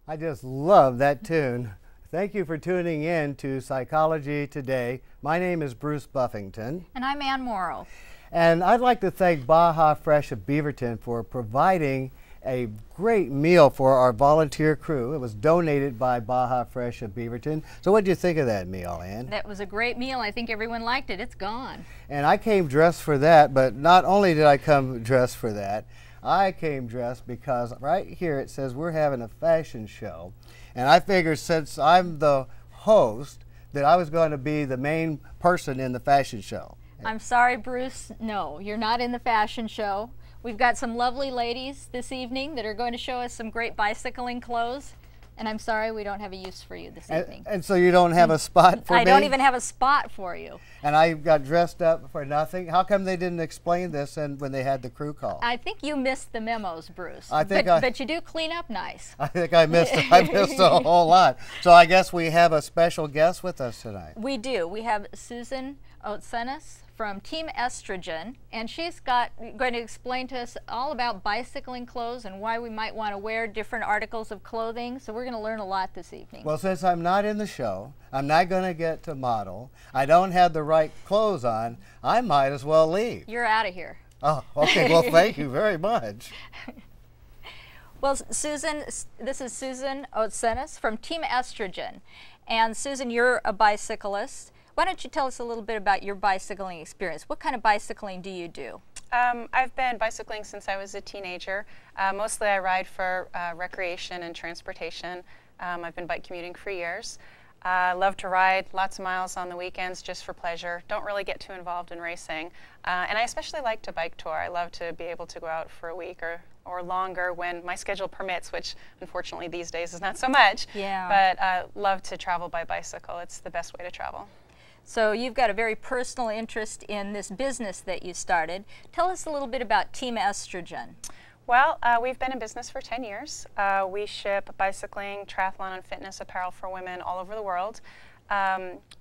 I just love that tune. Thank you for tuning in to Cycology Today. My name is Bruce Buffington. And I'm Ann Morrow. And I'd like to thank Baja Fresh of Beaverton for providing a great meal for our volunteer crew. It was donated by Baja Fresh of Beaverton. So what did you think of that meal, Ann? That was a great meal. I think everyone liked it. It's gone. And I came dressed for that, but not only did I come dressed for that, I came dressed because right here it says we're having a fashion show. And I figured since I'm the host that I was going to be the main person in the fashion show. I'm sorry, Bruce. No, you're not in the fashion show. We've got some lovely ladies this evening that are going to show us some great bicycling clothes. And I'm sorry we don't have a use for you this evening. And so you don't have a spot for me? I don't even have a spot for you. And I got dressed up for nothing? How come they didn't explain this when they had the crew call? I think you missed the memos, Bruce. But you do clean up nice. I think I missed a whole lot. So I guess we have a special guest with us tonight. We do. We have Susan Otsenis from Team Estrogen, and she's going to explain to us all about bicycling clothes and why we might want to wear different articles of clothing. So we're going to learn a lot this evening. Well, since I'm not in the show, I'm not going to get to model, I don't have the right clothes on, I might as well leave. You're out of here. Oh, okay. Well, thank you very much. Well, Susan, this is Susan Otsenis from Team Estrogen. And Susan, you're a bicyclist. Why don't you tell us a little bit about your bicycling experience? What kind of bicycling do you do? I've been bicycling since I was a teenager. Mostly I ride for recreation and transportation. I've been bike commuting for years. I love to ride lots of miles on the weekends just for pleasure. Don't really get too involved in racing. And I especially like to bike tour. I love to be able to go out for a week or longer when my schedule permits, which unfortunately these days is not so much. Yeah. But I love to travel by bicycle. It's the best way to travel. So you've got a very personal interest in this business that you started. Tell us a little bit about Team Estrogen. Well, we've been in business for 10 years. We ship bicycling, triathlon, and fitness apparel for women all over the world.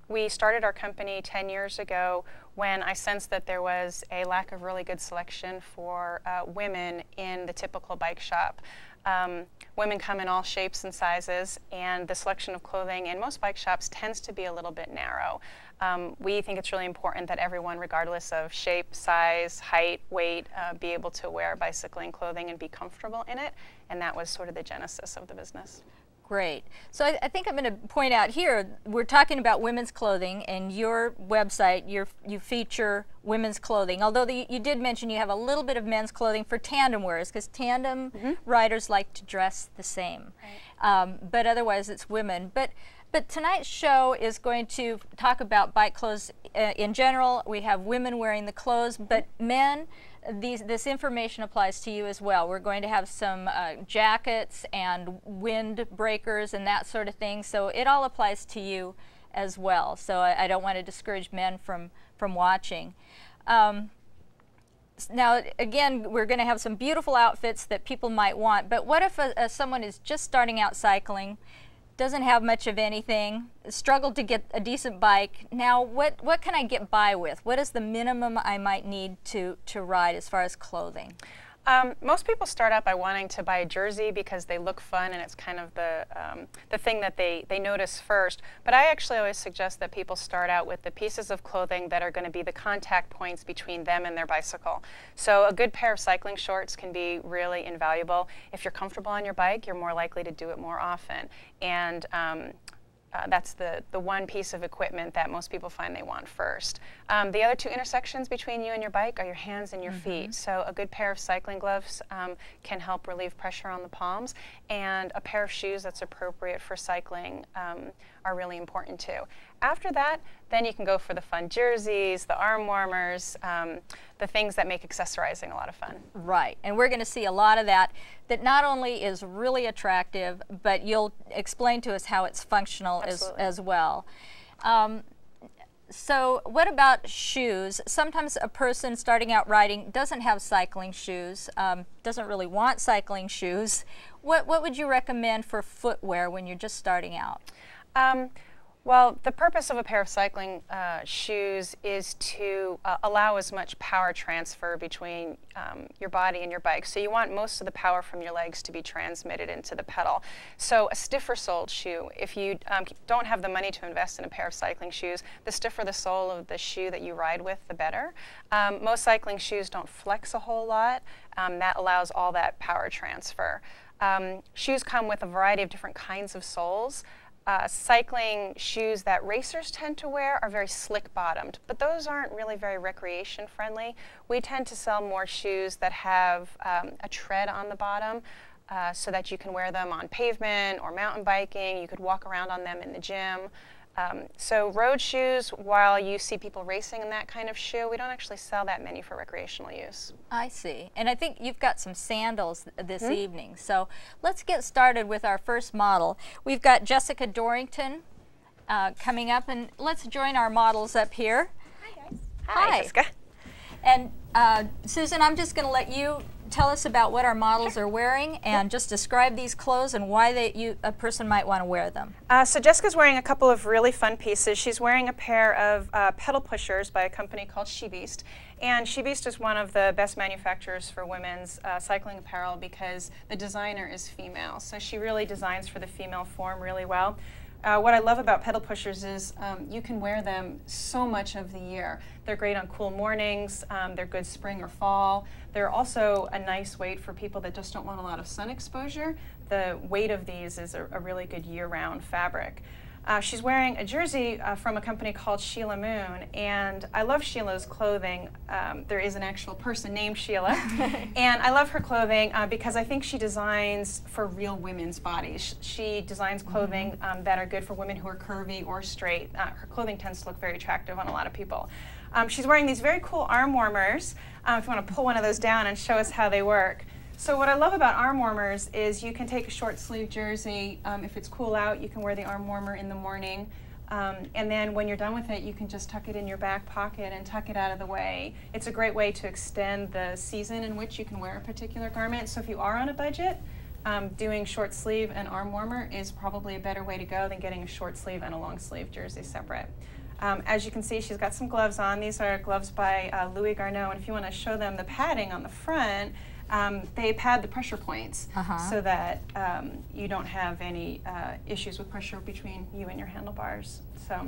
We started our company 10 years ago when I sensed that there was a lack of really good selection for women in the typical bike shop. Women come in all shapes and sizes, and the selection of clothing in most bike shops tends to be a little bit narrow. We think it's really important that everyone, regardless of shape, size, height, weight, be able to wear bicycling clothing and be comfortable in it, and that was sort of the genesis of the business. Great. So I think I'm going to point out here, we're talking about women's clothing, and your website, you feature women's clothing. Although you did mention you have a little bit of men's clothing for tandem wearers, because tandem riders like to dress the same. Right. But otherwise it's women. But tonight's show is going to talk about bike clothes in general. We have women wearing the clothes, but men, this information applies to you as well. We're going to have some jackets and wind breakers and that sort of thing. So it all applies to you as well. So I don't want to discourage men from watching. Now, again, we're going to have some beautiful outfits that people might want. But what if someone is just starting out cycling, doesn't have much of anything, struggled to get a decent bike? Now, what can I get by with? What is the minimum I might need to ride as far as clothing? Most people start out by wanting to buy a jersey because they look fun and it's kind of the thing that they notice first. But I actually always suggest that people start out with the pieces of clothing that are going to be the contact points between them and their bicycle. So a good pair of cycling shorts can be really invaluable. If you're comfortable on your bike, you're more likely to do it more often. And that's the one piece of equipment that most people find they want first. The other two intersections between you and your bike are your hands and your feet. So a good pair of cycling gloves can help relieve pressure on the palms, and a pair of shoes that's appropriate for cycling are really important too. After that, then you can go for the fun jerseys, the arm warmers, the things that make accessorizing a lot of fun. Right, and we're going to see a lot of that not only is really attractive, but you'll explain to us how it's functional as well. So what about shoes? Sometimes a person starting out riding doesn't have cycling shoes, doesn't really want cycling shoes. What would you recommend for footwear when you're just starting out? Well, the purpose of a pair of cycling shoes is to allow as much power transfer between your body and your bike. So you want most of the power from your legs to be transmitted into the pedal. So a stiffer soled shoe, if you don't have the money to invest in a pair of cycling shoes, the stiffer the sole of the shoe that you ride with, the better. Most cycling shoes don't flex a whole lot. That allows all that power transfer. Shoes come with a variety of different kinds of soles. Cycling shoes that racers tend to wear are very slick bottomed, but those aren't really very recreation friendly. We tend to sell more shoes that have a tread on the bottom so that you can wear them on pavement or mountain biking. You could walk around on them in the gym. So road shoes, while you see people racing in that kind of shoe, we don't actually sell that many for recreational use. I see. And I think you've got some sandals this evening. So let's get started with our first model. We've got Jessica Dorrington coming up, and let's join our models up here. Hi, guys. Hi, Jessica. And Susan, I'm just going to let you tell us about what our models are wearing and just describe these clothes and why a person might want to wear them. So Jessica's wearing a couple of really fun pieces. She's wearing a pair of pedal pushers by a company called SheBeast. And SheBeast is one of the best manufacturers for women's cycling apparel because the designer is female. So she really designs for the female form really well. What I love about pedal pushers is you can wear them so much of the year. They're great on cool mornings, they're good spring or fall. They're also a nice weight for people that just don't want a lot of sun exposure. The weight of these is a really good year-round fabric. She's wearing a jersey from a company called Sheila Moon, and I love Sheila's clothing. There is an actual person named Sheila, and I love her clothing because I think she designs for real women's bodies. She designs clothing that are good for women who are curvy or straight. Her clothing tends to look very attractive on a lot of people. She's wearing these very cool arm warmers. If you want to pull one of those down and show us how they work. So what I love about arm warmers is you can take a short sleeve jersey. If it's cool out, you can wear the arm warmer in the morning. And then when you're done with it, you can just tuck it in your back pocket and tuck it out of the way. It's a great way to extend the season in which you can wear a particular garment. So if you are on a budget, doing short sleeve and arm warmer is probably a better way to go than getting a short sleeve and a long sleeve jersey separate. As you can see, she's got some gloves on. These are gloves by Louis Garneau, and if you want to show them the padding on the front, they pad the pressure points so that you don't have any issues with pressure between you and your handlebars. So,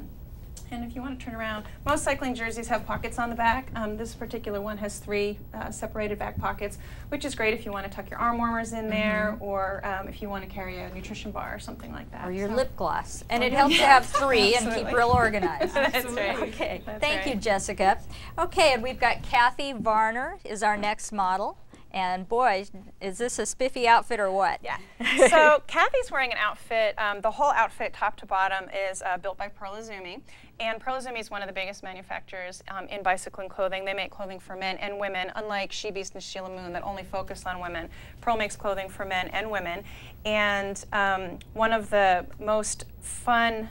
and if you want to turn around, most cycling jerseys have pockets on the back. This particular one has 3 separated back pockets, which is great if you want to tuck your arm warmers in there, or if you want to carry a nutrition bar or something like that. Or your lip gloss. And it helps to have 3 and keep real organized. That's right. Okay, That's thank right. you, Jessica. Okay, and we've got Kathy Varner is our next model. And boy, is this a spiffy outfit or what? Yeah. So Kathy's wearing an outfit. The whole outfit, top to bottom, is built by Pearl Izumi. And Pearl Izumi is one of the biggest manufacturers in bicycling clothing. They make clothing for men and women, unlike SheBeast and Sheila Moon that only focus on women. Pearl makes clothing for men and women. And one of the most fun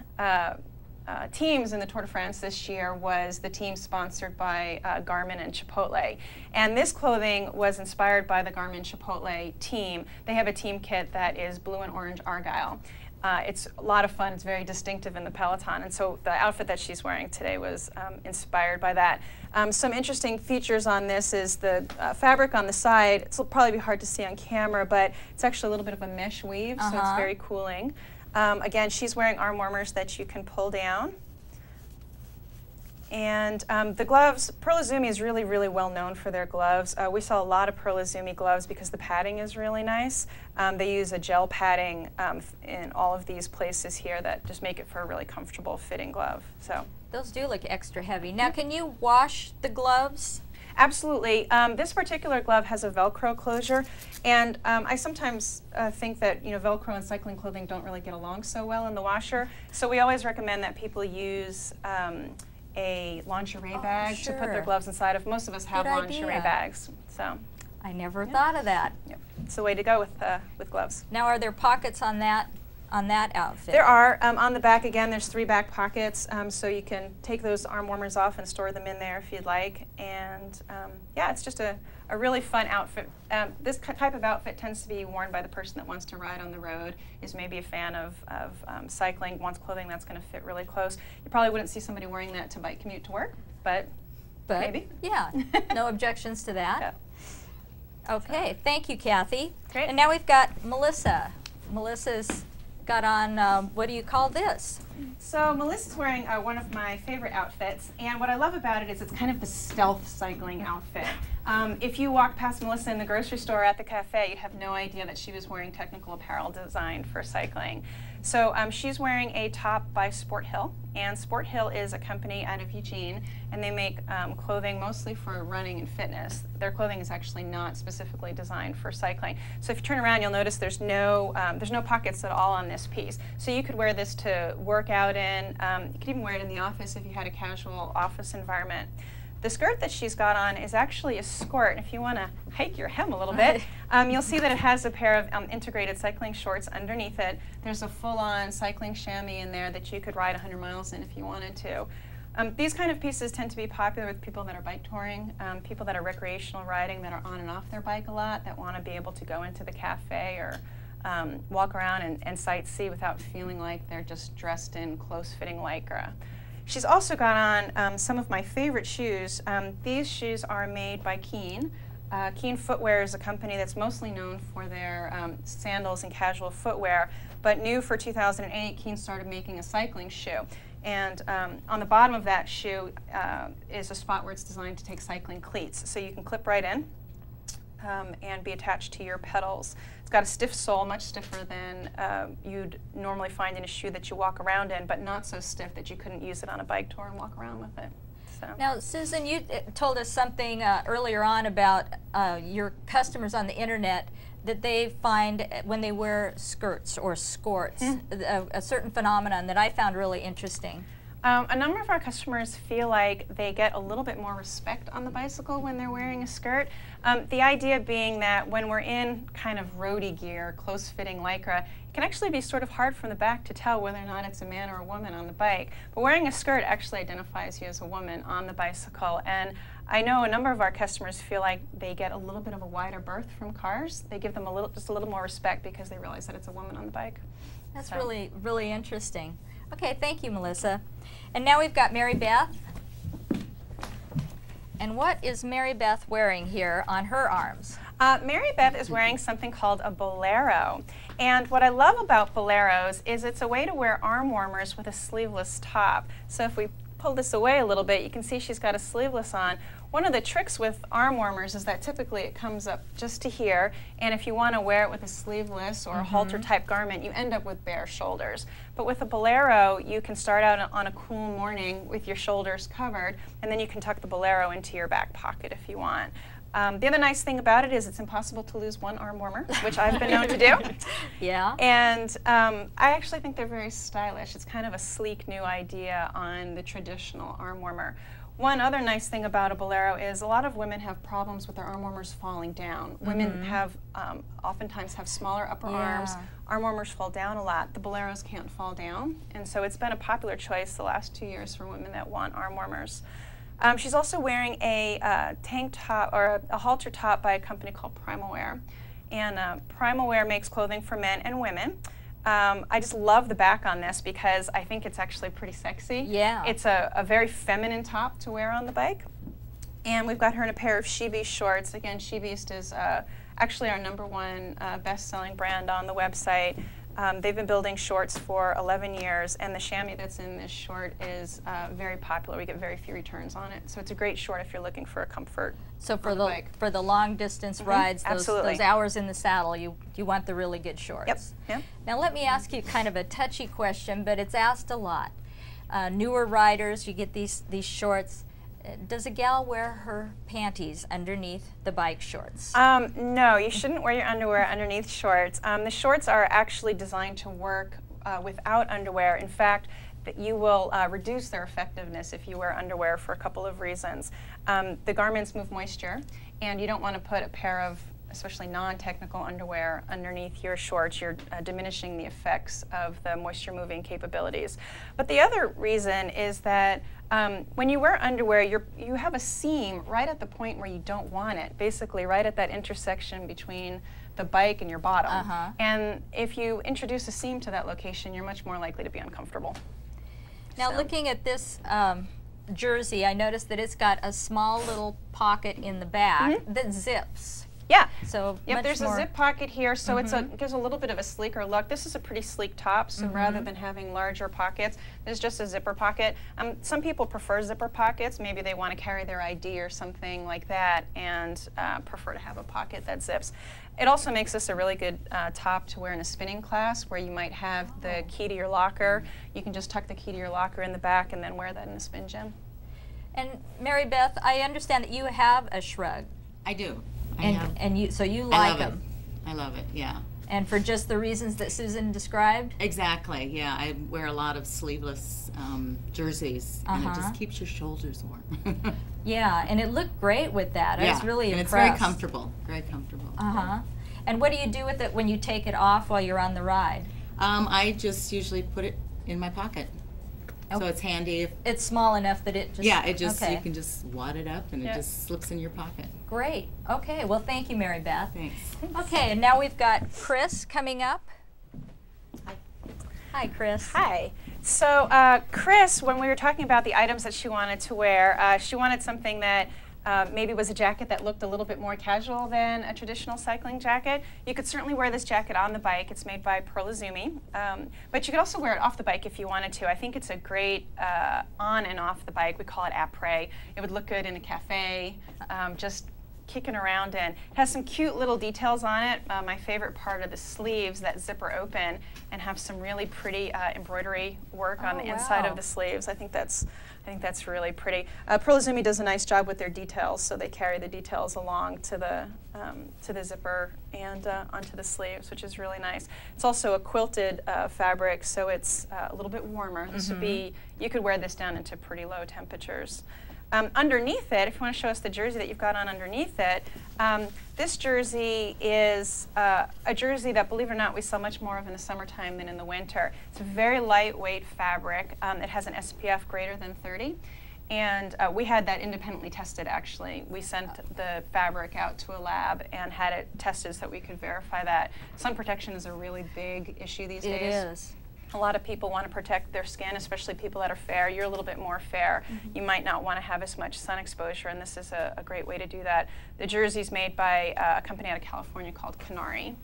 teams in the Tour de France this year was the team sponsored by Garmin and Chipotle. And this clothing was inspired by the Garmin Chipotle team. They have a team kit that is blue and orange argyle. It's a lot of fun. It's very distinctive in the peloton. And so the outfit that she's wearing today was inspired by that. Some interesting features on this is the fabric on the side. It'll probably be hard to see on camera, but it's actually a little bit of a mesh weave, so it's very cooling. Again, she's wearing arm warmers that you can pull down. And the gloves, Pearl Izumi is really, really well known for their gloves. We sell a lot of Pearl Izumi gloves because the padding is really nice. They use a gel padding in all of these places here that just make it for a really comfortable fitting glove. So those do look extra heavy. Now, can you wash the gloves? Absolutely. This particular glove has a Velcro closure, and I sometimes think that Velcro and cycling clothing don't really get along so well in the washer. So we always recommend that people use a lingerie bag to put their gloves inside of. Most of us have lingerie bags. So I never thought of that. Yep. It's the way to go with gloves. Now, are there pockets on that on that outfit? There are. On the back, again, there's 3 back pockets, so you can take those arm warmers off and store them in there if you'd like. And yeah, it's just a really fun outfit. This type of outfit tends to be worn by the person that wants to ride on the road, is maybe a fan of cycling, wants clothing that's going to fit really close. You probably wouldn't see somebody wearing that to bike commute to work, but maybe. Yeah, no objections to that. Yeah. Okay, thank you, Kathy. Great. And now we've got Melissa. Melissa's got on, what do you call this? So Melissa's wearing one of my favorite outfits, and what I love about it is it's kind of the stealth cycling outfit. If you walked past Melissa in the grocery store or at the cafe, you'd have no idea that she was wearing technical apparel designed for cycling. So she's wearing a top by Sport Hill, and Sport Hill is a company out of Eugene, and they make clothing mostly for running and fitness. Their clothing is actually not specifically designed for cycling. So if you turn around, you'll notice there's no pockets at all on this piece. So you could wear this to work out in. You could even wear it in the office if you had a casual office environment. The skirt that she's got on is actually a skirt, and if you want to hike your hem a little bit, you'll see that it has a pair of integrated cycling shorts underneath it. There's a full-on cycling chamois in there that you could ride 100 miles in if you wanted to. These kind of pieces tend to be popular with people that are bike touring, people that are recreational riding, that are on and off their bike a lot, that want to be able to go into the cafe or walk around and sightsee without feeling like they're just dressed in close-fitting lycra. She's also got on some of my favorite shoes. These shoes are made by Keen. Keen Footwear is a company that's mostly known for their sandals and casual footwear, but new for 2008, Keen started making a cycling shoe. And on the bottom of that shoe is a spot where it's designed to take cycling cleats. So you can clip right in and be attached to your pedals. It's got a stiff sole, much stiffer than you'd normally find in a shoe that you walk around in, but not so stiff that you couldn't use it on a bike tour and walk around with it. So. Now, Susan, you told us something earlier on about your customers on the internet that they find when they wear skirts or skorts, a certain phenomenon that I found really interesting. A number of our customers feel like they get a little bit more respect on the bicycle when they're wearing a skirt. The idea being that when we're in kind of roadie gear, close-fitting lycra, it can actually be sort of hard from the back to tell whether or not it's a man or a woman on the bike. But wearing a skirt actually identifies you as a woman on the bicycle. And I know a number of our customers feel like they get a little bit of a wider berth from cars. They give them just a little more respect because they realize that it's a woman on the bike. That's really, really interesting. Okay, thank you, Melissa. And now we've got Mary Beth. And what is Mary Beth wearing here on her arms? Mary Beth is wearing something called a bolero. And what I love about boleros is it's a way to wear arm warmers with a sleeveless top. So if we pull this away a little bit, you can see she's got a sleeveless on. One of the tricks with arm warmers is that typically it comes up just to here, and if you want to wear it with a sleeveless or a halter type garment, you end up with bare shoulders. But with a bolero, you can start out on a cool morning with your shoulders covered, and then you can tuck the bolero into your back pocket if you want. The other nice thing about it is it's impossible to lose one arm warmer, which I've been known to do. Yeah. And I actually think they're very stylish. It's kind of a sleek new idea on the traditional arm warmer. One other nice thing about a bolero is a lot of women have problems with their arm warmers falling down. Women have oftentimes have smaller upper arms. Arm warmers fall down a lot. The boleros can't fall down, and so it's been a popular choice the last 2 years for women that want arm warmers. She's also wearing a tank top or a halter top by a company called Primalwear, and Primalwear makes clothing for men and women. I just love the back on this because I think it's actually pretty sexy. Yeah. It's a very feminine top to wear on the bike. And we've got her in a pair of She Beast shorts. Again, She Beast is actually our #1 best-selling brand on the website. They've been building shorts for 11 years, and the chamois that's in this short is very popular. We get very few returns on it. So it's a great short if you're looking for a comfort. So for the long distance rides, those hours in the saddle, you want the really good shorts. Yep. Yep. Now let me ask you kind of a touchy question, but it's asked a lot. Newer riders, you get these shorts. Does a gal wear her panties underneath the bike shorts? No, you shouldn't wear your underwear underneath shorts. The shorts are actually designed to work without underwear. In fact, you will reduce their effectiveness if you wear underwear for a couple of reasons. The garments move moisture, and you don't want to put a pair of especially non-technical underwear underneath your shorts, you're diminishing the effects of the moisture moving capabilities. But the other reason is that when you wear underwear, you have a seam right at the point where you don't want it, basically right at that intersection between the bike and your bottom. And if you introduce a seam to that location, you're much more likely to be uncomfortable. Now looking at this jersey, I noticed that it's got a small little pocket in the back that zips. Yeah. So there's a zip pocket here, so it gives a little bit of a sleeker look. This is a pretty sleek top, so rather than having larger pockets, there's just a zipper pocket. Some people prefer zipper pockets. Maybe they want to carry their ID or something like that and prefer to have a pocket that zips. It also makes this a really good top to wear in a spinning class where you might have the key to your locker. You can just tuck the key to your locker in the back and then wear that in a spin gym. And Mary Beth, I understand that you have a shrug. I do. So you like them. I love it, yeah. And for just the reasons that Susan described? Exactly, yeah. I wear a lot of sleeveless jerseys, and it just keeps your shoulders warm. Yeah, and it looked great with that. Yeah. I was really impressed. It's very comfortable, very comfortable. And what do you do with it when you take it off while you're on the ride? I just usually put it in my pocket. So it's handy. It's small enough that it just... Yeah, it just, you can just wad it up and it just slips in your pocket. Great. Okay, well thank you, Mary Beth. Thanks. Okay, and now we've got Chris coming up. Hi. Hi, Chris. Hi. So Chris, when we were talking about the items that she wanted to wear, she wanted something that maybe was a jacket that looked a little bit more casual than a traditional cycling jacket. You could certainly wear this jacket on the bike. It's made by Pearl Izumi. But you could also wear it off the bike if you wanted to. I think it's a great on and off the bike. We call it après. It would look good in a cafe, just kicking around in. It has some cute little details on it. My favorite part are the sleeves that zipper open and have some really pretty embroidery work on the inside of the sleeves. I think that's really pretty. Pearl Izumi does a nice job with their details, so they carry the details along to the zipper and onto the sleeves, which is really nice. It's also a quilted fabric, so it's a little bit warmer. This would be, you could wear this down into pretty low temperatures. Underneath it, if you want to show us the jersey that you've got on underneath it, this jersey is a jersey that, believe it or not, we sell much more of in the summertime than in the winter. It's a very lightweight fabric. It has an SPF greater than 30. And we had that independently tested, actually. We sent the fabric out to a lab and had it tested so that we could verify that. Sun protection is a really big issue these days. It is. A lot of people want to protect their skin, especially people that are fair. You're a little bit more fair. You might not want to have as much sun exposure, and this is a great way to do that. The jersey's made by a company out of California called Canary.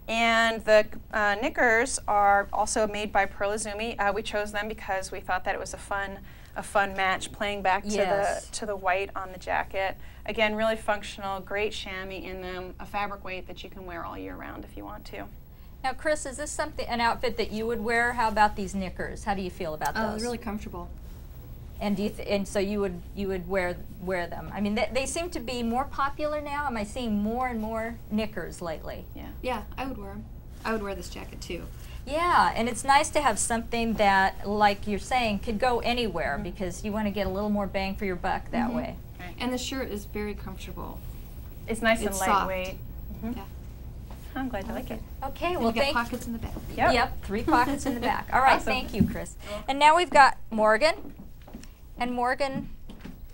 And the knickers are also made by Pearl Izumi. We chose them because we thought that it was a fun match, playing back to the white on the jacket. Again, really functional, great chamois in them, a fabric weight that you can wear all year round if you want to. Now, Chris, is this an outfit that you would wear? How about these knickers? How do you feel about those? Really comfortable. And and so you would wear them. I mean, they seem to be more popular now. Am I seeing more and more knickers lately? Yeah. Yeah, I would wear them. I would wear this jacket too. Yeah, and it's nice to have something that, like you're saying, could go anywhere because you want to get a little more bang for your buck that way. Right. And the shirt is very comfortable. It's nice and soft. lightweight. Yeah. I'm glad you like it. Okay, And well, you get pockets in the back. Yep, 3 pockets in the back. All right, Awesome. thank you, Chris. And now we've got Morgan, and Morgan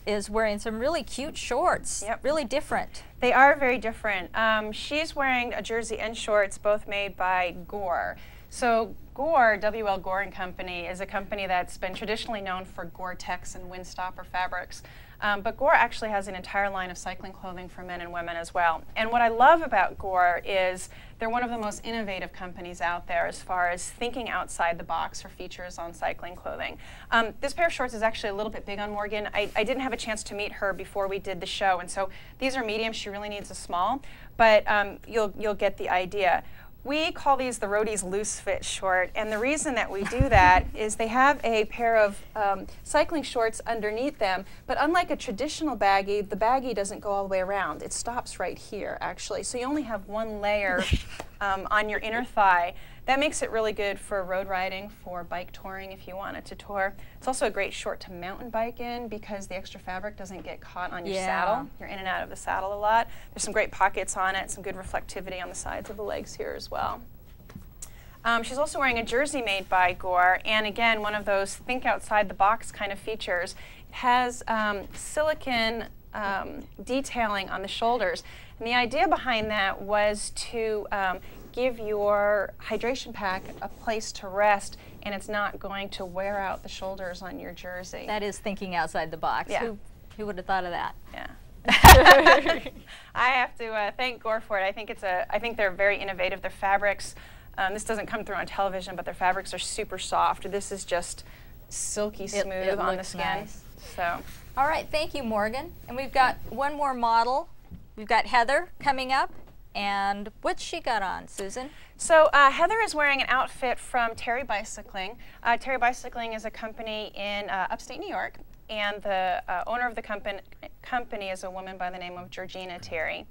is wearing some really cute shorts. Yep. Really different. They are very different. She's wearing a jersey and shorts, both made by Gore. So Gore, W.L. Gore and Company, is a company that's been traditionally known for Gore-Tex and Windstopper fabrics. But Gore actually has an entire line of cycling clothing for men and women as well. And what I love about Gore is they're one of the most innovative companies out there as far as thinking outside the box for features on cycling clothing. This pair of shorts is actually a little bit big on Morgan. I didn't have a chance to meet her before we did the show, and so these are medium. She really needs a small, but you'll get the idea. We call these the Roadies Loose Fit short, and the reason that we do that is they have a pair of cycling shorts underneath them, but unlike a traditional baggie, the baggie doesn't go all the way around. It stops right here, actually. So you only have one layer on your inner thigh. That makes it really good for road riding, for bike touring if you wanted to tour. It's also a great short to mountain bike in because the extra fabric doesn't get caught on your saddle. You're in and out of the saddle a lot. There's some great pockets on it, some good reflectivity on the sides of the legs here as well. She's also wearing a jersey made by Gore, and again, one of those think outside the box kind of features. It has silicone detailing on the shoulders, and the idea behind that was to give your hydration pack a place to rest, and it's not going to wear out the shoulders on your jersey. That is thinking outside the box. Yeah. Who would have thought of that? Yeah. I have to thank Gore for it. I think they're very innovative. Their fabrics, this doesn't come through on television, but their fabrics are super soft. This is just silky smooth it on the skin. nice. So. All right, thank you, Morgan. And we've got one more model. We've got Heather coming up. And what's she got on, Susan? So Heather is wearing an outfit from Terry Bicycling. Terry Bicycling is a company in upstate New York, and the owner of the company is a woman by the name of Georgina Terry.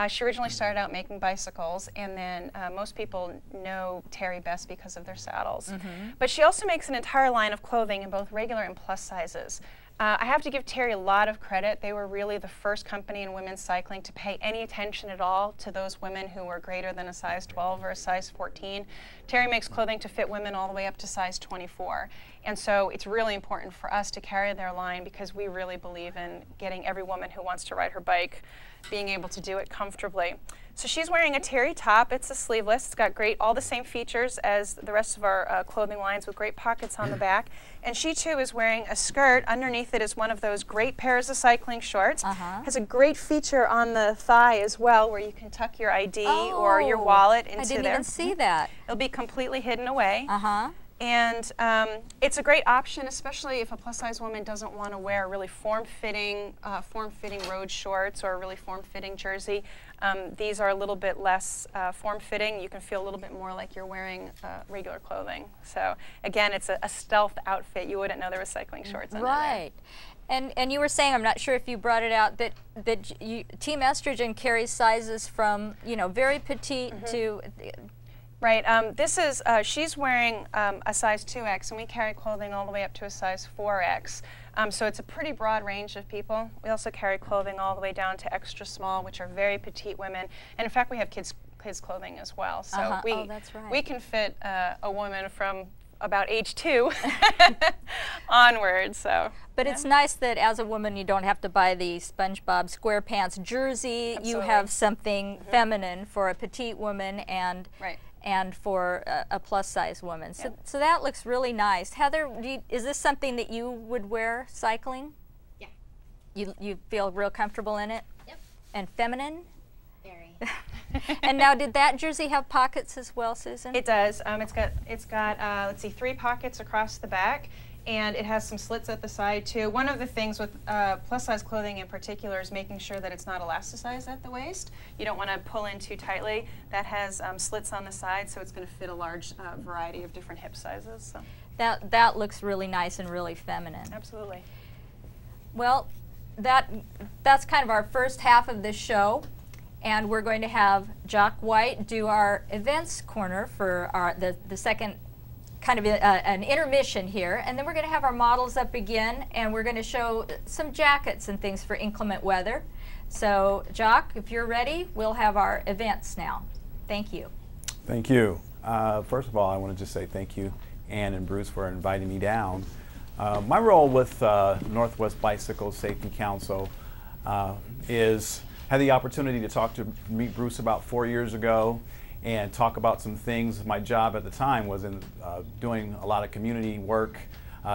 She originally started out making bicycles, and then most people know Terry best because of their saddles. But she also makes an entire line of clothing in both regular and plus sizes. I have to give Terry a lot of credit. They were really the first company in women's cycling to pay any attention at all to those women who were greater than a size 12 or a size 14. Terry makes clothing to fit women all the way up to size 24. And so it's really important for us to carry their line because we really believe in getting every woman who wants to ride her bike being able to do it comfortably. So she's wearing a Terry top. It's a sleeveless. It's got all the same features as the rest of our clothing lines with great pockets on the back. And she too is wearing a skirt. Underneath it is one of those great pairs of cycling shorts. Has a great feature on the thigh as well where you can tuck your ID or your wallet into there. I didn't even see that. It'll be completely hidden away. And it's a great option, especially if a plus-size woman doesn't want to wear a really form-fitting road shorts or a really form-fitting jersey. These are a little bit less form-fitting. You can feel a little bit more like you're wearing regular clothing. So again, it's a stealth outfit. You wouldn't know there was cycling shorts under Right. And you were saying, I'm not sure if you brought it out, that Team Estrogen carries sizes from very petite to. Right. This is, she's wearing a size 2X, and we carry clothing all the way up to a size 4X. So it's a pretty broad range of people. We also carry clothing all the way down to extra small, which are very petite women. And in fact, we have kids clothing as well. So we can fit a woman from about age 2 onward. So. But it's nice that as a woman you don't have to buy the SpongeBob SquarePants jersey. Absolutely. You have something feminine for a petite woman and for a plus-size woman. So that looks really nice. Heather, is this something that you would wear cycling? Yeah. You feel real comfortable in it? Yep. And feminine? Very. And now, did that jersey have pockets as well, Susan? It does. It's got let's see, 3 pockets across the back, and it has some slits at the side too. One of the things with plus-size clothing in particular is making sure that it's not elasticized at the waist. You don't want to pull in too tightly. That has slits on the side, so it's going to fit a large variety of different hip sizes. So. That looks really nice and really feminine. Absolutely. Well, that's kind of our first half of this show. And we're going to have Jock White do our events corner for the second kind of an intermission here. And then we're going to have our models up again, and we're going to show some jackets and things for inclement weather. So, Jock, if you're ready, we'll have our events now. Thank you. Thank you. First of all, I want to just say thank you, Ann and Bruce, for inviting me down. My role with Northwest Bicycle Safety Council had the opportunity to meet Bruce about 4 years ago and talk about some things. My job at the time was in doing a lot of community work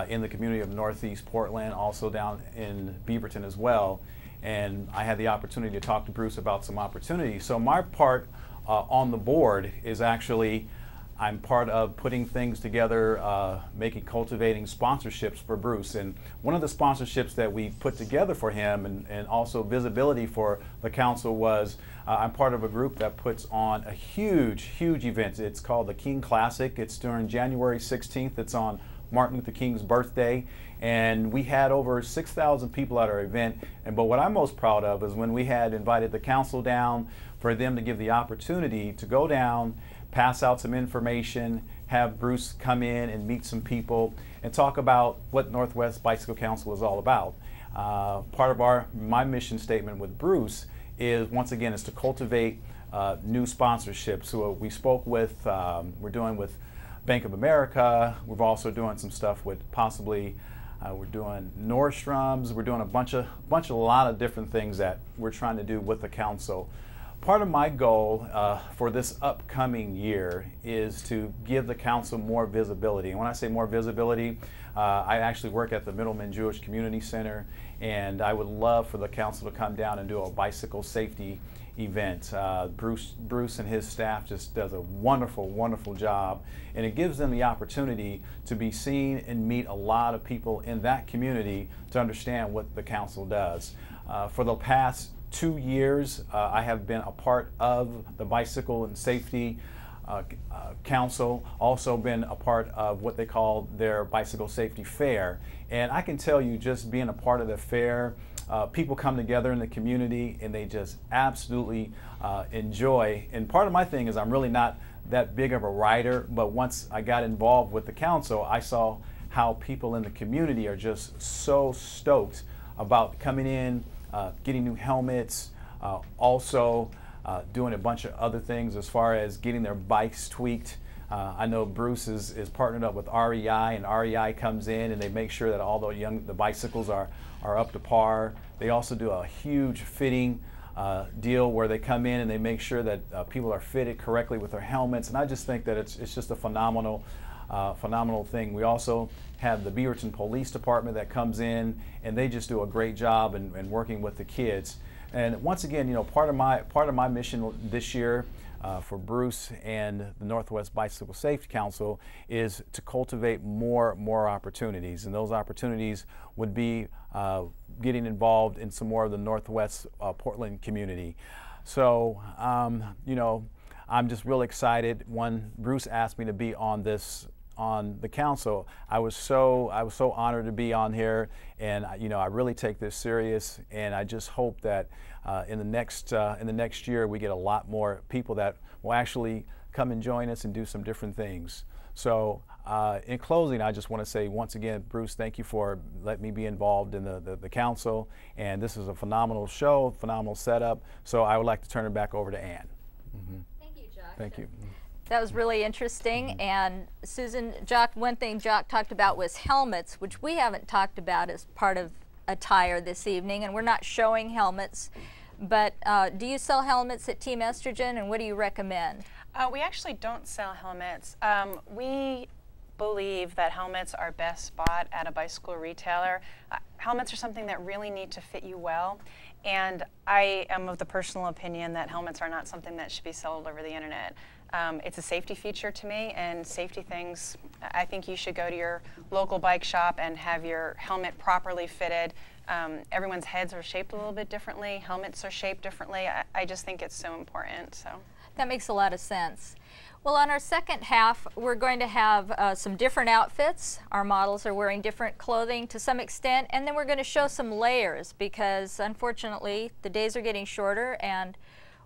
in the community of Northeast Portland, also down in Beaverton as well. And I had the opportunity to talk to Bruce about some opportunities. So my part on the board is actually, I'm part of putting things together, cultivating sponsorships for Bruce. And one of the sponsorships that we put together for him and also visibility for the council was, I'm part of a group that puts on a huge event. It's called the King Classic. It's during January 16th. It's on Martin Luther King's birthday. And we had over 6,000 people at our event. But what I'm most proud of is when we had invited the council down for them to give the opportunity to go down, pass out some information, have Bruce come in and meet some people and talk about what Northwest Bicycle Council is all about. Part of my mission statement with Bruce is, once again, is to cultivate new sponsorships. So we spoke with, we're doing with Bank of America. We're also doing some stuff with possibly, we're doing Nordstrom's. We're doing a lot of different things that we're trying to do with the council. Part of my goal for this upcoming year is to give the council more visibility. And when I say more visibility, I actually work at the Middleman Jewish Community Center, and I would love for the council to come down and do a bicycle safety event. Bruce and his staff just does a wonderful, wonderful job, and it gives them the opportunity to be seen and meet a lot of people in that community to understand what the council does. For the past 2 years, I have been a part of the Bicycle and Safety Council, also been a part of what they call their Bicycle Safety Fair. And I can tell you, just being a part of the fair, people come together in the community and they just absolutely enjoy. And part of my thing is I'm really not that big of a rider, but once I got involved with the council, I saw how people in the community are just so stoked about coming in, getting new helmets, also doing a bunch of other things as far as getting their bikes tweaked. I know Bruce is partnered up with REI, and REI comes in and they make sure that all the bicycles are up to par. They also do a huge fitting deal where they come in and they make sure that people are fitted correctly with their helmets, and I just think that it's just a phenomenal thing. We also have the Beaverton Police Department that comes in, and they just do a great job in working with the kids. And once again, you know, part of my mission this year for Bruce and the Northwest Bicycle Safety Council is to cultivate more opportunities, and those opportunities would be getting involved in some more of the Northwest Portland community. So, you know, I'm just really excited. When Bruce asked me to be on the council, I was so honored to be on here, and you know, I really take this serious, and I just hope that in the next year we get a lot more people that will actually come and join us and do some different things. So in closing, I just want to say once again, Bruce, thank you for letting me be involved in the council, and this is a phenomenal show, phenomenal setup. So I would like to turn it back over to Ann. Mm-hmm. Thank you, Jock. Thank you. That was really interesting. Mm-hmm. And Susan, Jock, one thing Jock talked about was helmets, which we haven't talked about as part of attire this evening, and we're not showing helmets. But do you sell helmets at Team Estrogen, and what do you recommend? We actually don't sell helmets. We believe that helmets are best bought at a bicycle retailer. Helmets are something that really need to fit you well, and I am of the personal opinion that helmets are not something that should be sold over the internet. It's a safety feature to me, and safety things, I think you should go to your local bike shop and have your helmet properly fitted. Everyone's heads are shaped a little bit differently. Helmets are shaped differently. I just think it's so important. So that makes a lot of sense. Well, on our second half, we're going to have some different outfits. Our models are wearing different clothing to some extent, and then we're going to show some layers because, unfortunately, the days are getting shorter and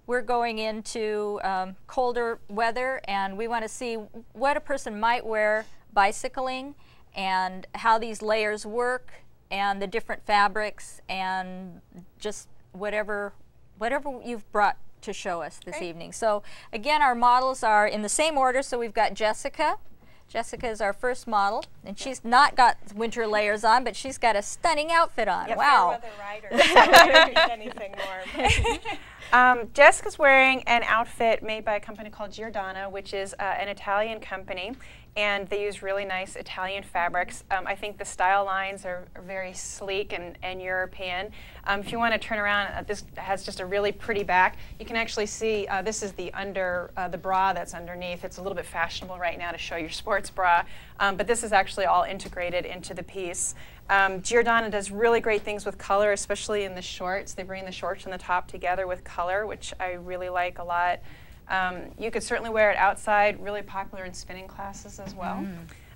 we're going into colder weather, and we want to see what a person might wear bicycling and how these layers work and the different fabrics and just whatever you've brought to show us this evening. So again, our models are in the same order. So we've got Jessica. Jessica is our first model, and she's not got winter layers on, but she's got a stunning outfit on. Yeah, wow. fair weather rider, so I don't need anything warm. Jessica's wearing an outfit made by a company called Giordano, which is an Italian company, and they use really nice Italian fabrics. I think the style lines are very sleek and European. If you want to turn around, this has just a really pretty back. You can actually see this is the bra that's underneath. It's a little bit fashionable right now to show your sports bra, but this is actually all integrated into the piece. Giordano does really great things with color, especially in the shorts. They bring the shorts and the top together with color, which I really like a lot. You could certainly wear it outside, really popular in spinning classes as well.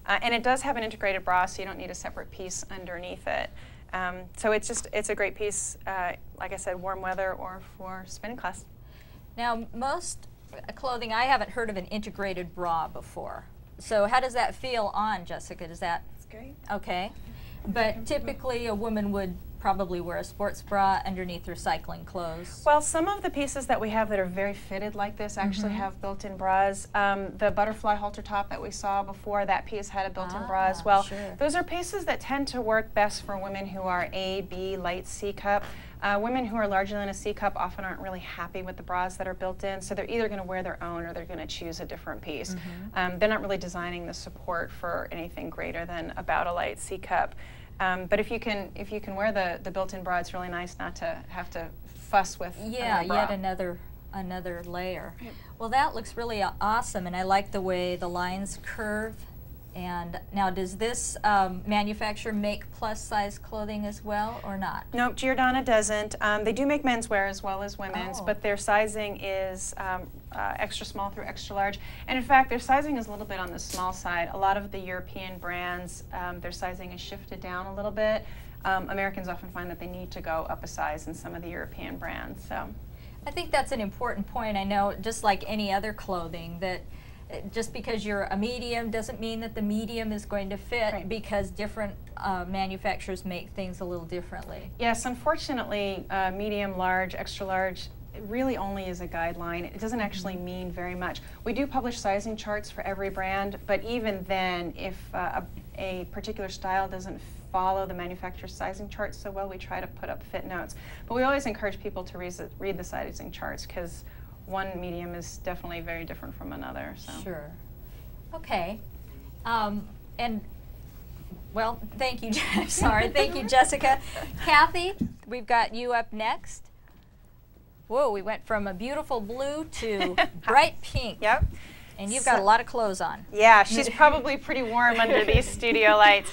And it does have an integrated bra, so you don't need a separate piece underneath it. So it's a great piece, like I said, warm weather or for spinning class. Now, most clothing, I haven't heard of an integrated bra before. So how does that feel on, Jessica? Does that? That's great. Okay. But typically a woman would probably wear a sports bra underneath her cycling clothes. Well, some of the pieces that we have that are very fitted like this actually have built-in bras. The butterfly halter top that we saw before, that piece had a built-in bra as well. Sure. Those are pieces that tend to work best for women who are A, B, light C cup. Women who are larger than a C cup often aren't really happy with the bras that are built in, so they're either going to wear their own or they're going to choose a different piece. They're not really designing the support for anything greater than about a light C cup. But if you can wear the built-in bra, it's really nice not to have to fuss with another bra. Yet another layer. Yep. Well, that looks really awesome, and I like the way the lines curve. And now, does this manufacturer make plus-size clothing as well, or not? No, Giordano doesn't. They do make menswear as well as women's, but their sizing is extra small through extra large. And in fact, their sizing is a little bit on the small side. A lot of the European brands, their sizing is shifted down a little bit. Americans often find that they need to go up a size in some of the European brands. So, I think that's an important point. I know, just like any other clothing, that just because you're a medium doesn't mean that the medium is going to fit, because different manufacturers make things a little differently. Yes, unfortunately, medium, large, extra large, it really only is a guideline. It doesn't actually mean very much. We do publish sizing charts for every brand, but even then, if a particular style doesn't follow the manufacturer's sizing charts so well, we try to put up fit notes. But we always encourage people to read the sizing charts, because one medium is definitely very different from another. So. Sure. Okay. And, well, thank you, sorry, thank you, Jessica. Kathy, we've got you up next. Whoa, we went from a beautiful blue to bright pink. Yep. And you've got a lot of clothes on. Yeah, she's probably pretty warm under these studio lights.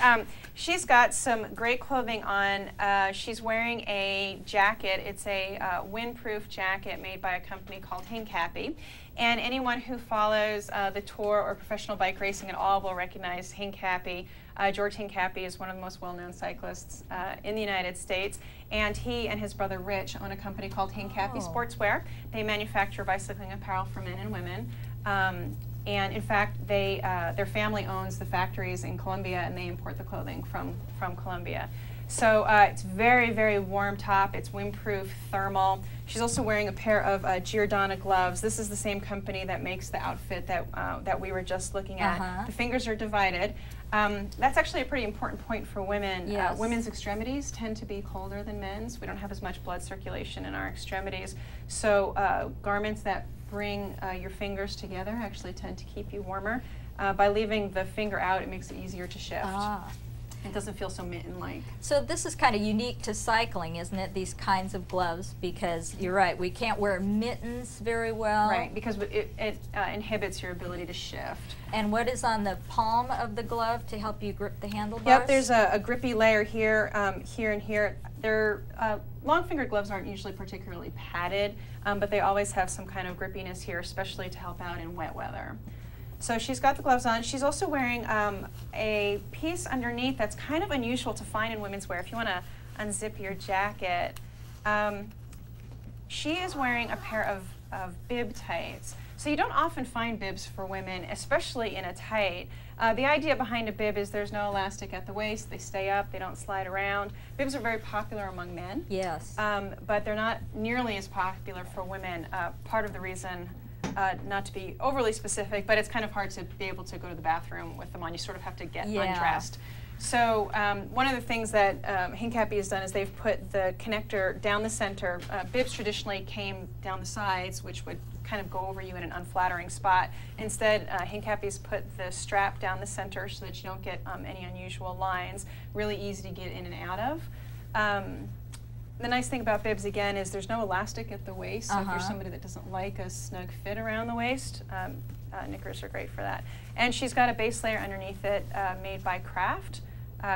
She's got some great clothing on. She's wearing a jacket. It's a windproof jacket made by a company called Hincapie. And anyone who follows the tour or professional bike racing at all will recognize Hincapie. George Hincapie is one of the most well-known cyclists in the United States. And he and his brother Rich own a company called Hincapie Sportswear. They manufacture bicycling apparel for men and women. And in fact, their family owns the factories in Colombia, and they import the clothing from Colombia. So it's very, very warm top. It's windproof, thermal. She's also wearing a pair of Giordano gloves. This is the same company that makes the outfit that we were just looking at. The fingers are divided. That's actually a pretty important point for women. Yes. Women's extremities tend to be colder than men's. We don't have as much blood circulation in our extremities. So garments that bring your fingers together actually tend to keep you warmer. By leaving the finger out, it makes it easier to shift. It doesn't feel so mitten-like. So this is kind of unique to cycling, isn't it, these kinds of gloves? Because you're right, we can't wear mittens very well. Right, because it inhibits your ability to shift. And what is on the palm of the glove to help you grip the handlebars? Yep, there's a grippy layer here, here and here. Long finger gloves aren't usually particularly padded, but they always have some kind of grippiness here, especially to help out in wet weather. So she's got the gloves on. She's also wearing a piece underneath that's kind of unusual to find in women's wear. If you want to unzip your jacket, she is wearing a pair of bib tights. So you don't often find bibs for women, especially in a tight. The idea behind a bib is there's no elastic at the waist. They stay up. They don't slide around. Bibs are very popular among men. Yes. But they're not nearly as popular for women. Part of the reason, not to be overly specific, but it's kind of hard to be able to go to the bathroom with them on. You sort of have to get undressed. So one of the things that Hincapie has done is they've put the connector down the center. Bibs traditionally came down the sides, which would kind of go over you in an unflattering spot. Instead, Hincapie's put the strap down the center so that you don't get any unusual lines. Really easy to get in and out of. The nice thing about bibs, again, is there's no elastic at the waist. So if you're somebody that doesn't like a snug fit around the waist, knickers are great for that. And she's got a base layer underneath it made by Kraft.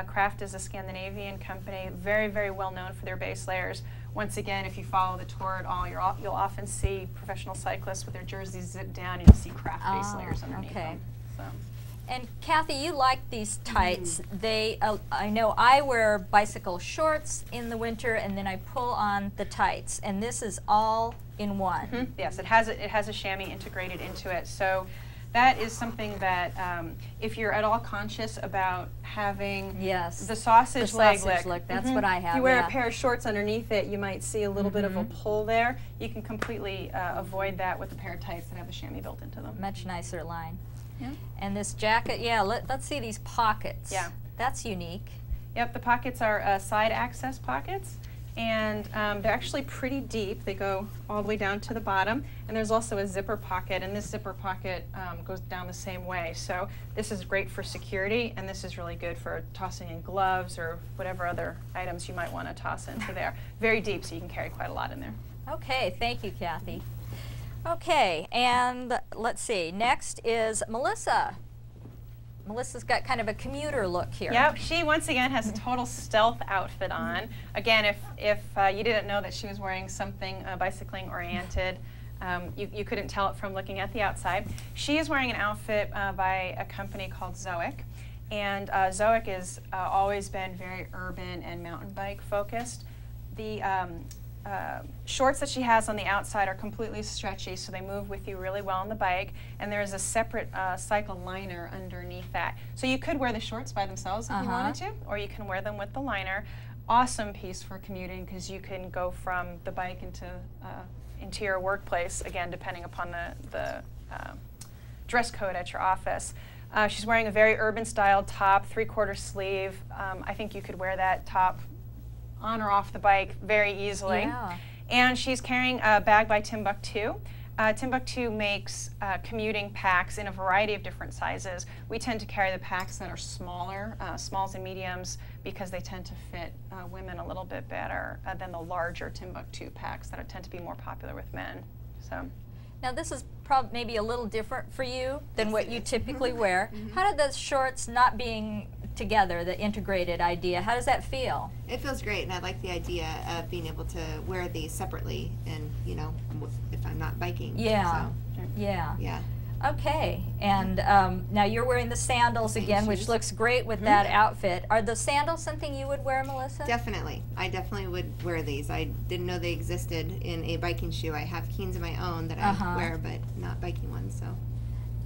Kraft is a Scandinavian company, very, very well known for their base layers. Once again, if you follow the tour at all, you'll often see professional cyclists with their jerseys zipped down, and you'll see Kraft base layers underneath them. So. And Kathy, you like these tights. They, I know I wear bicycle shorts in the winter, and then I pull on the tights. And this is all in one. Yes, it has a chamois integrated into it. So that is something that if you're at all conscious about having the sausage leg look. That's what I have. If you wear a pair of shorts underneath it, you might see a little bit of a pull there. You can completely avoid that with a pair of tights that have the chamois built into them. Much nicer line. Yeah. And this jacket, let's see these pockets. Yeah. That's unique. Yep, the pockets are side access pockets, and they're actually pretty deep. They go all the way down to the bottom, and there's also a zipper pocket, and this zipper pocket goes down the same way. So this is great for security, and this is really good for tossing in gloves or whatever other items you might want to toss into there. Very deep, so you can carry quite a lot in there. Okay, thank you, Kathy. Okay, and let's see, next is Melissa. Melissa's got kind of a commuter look here. Yep, she once again has a total stealth outfit on. Again, if you didn't know that she was wearing something bicycling oriented, you couldn't tell it from looking at the outside. She is wearing an outfit by a company called Exec, and Exec has always been very urban and mountain bike focused. The shorts that she has on the outside are completely stretchy, so they move with you really well on the bike, and there's a separate cycle liner underneath that. So you could wear the shorts by themselves if you wanted to, or you can wear them with the liner. Awesome piece for commuting because you can go from the bike into your workplace, again, depending upon the dress code at your office. She's wearing a very urban style top, 3/4 sleeve. I think you could wear that top on or off the bike very easily. Yeah. And she's carrying a bag by Timbuk2. Timbuk2 makes commuting packs in a variety of different sizes. We tend to carry the packs that are smaller, smalls and mediums, because they tend to fit women a little bit better than the larger Timbuk2 packs that tend to be more popular with men. So. Now this is maybe a little different for you than what you typically wear. How did the shorts not being together, the integrated idea, how does that feel? It feels great, and I like the idea of being able to wear these separately, and if I'm not biking. Yeah. So, yeah. Yeah. Okay, and now you're wearing the sandals again, which looks great with that outfit. Are the sandals something you would wear, Melissa? Definitely. I definitely would wear these. I didn't know they existed in a biking shoe. I have Keens of my own that I wear, but not biking ones. So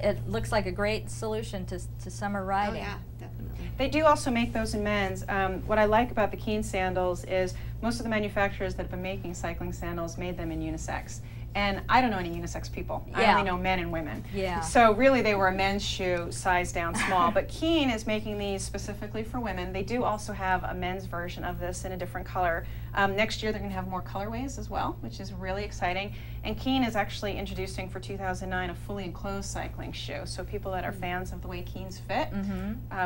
it looks like a great solution to summer riding. Oh yeah, definitely. They do also make those in men's. What I like about the Keen sandals is most of the manufacturers that have been making cycling sandals made them in unisex. And I don't know any unisex people. I only know men and women. Yeah. So really they were a men's shoe, size down small. But Keen is making these specifically for women. They do also have a men's version of this in a different color. Next year they're going to have more colorways as well, which is really exciting. And Keen is actually introducing for 2009 a fully enclosed cycling shoe. So people that are fans of the way Keens fit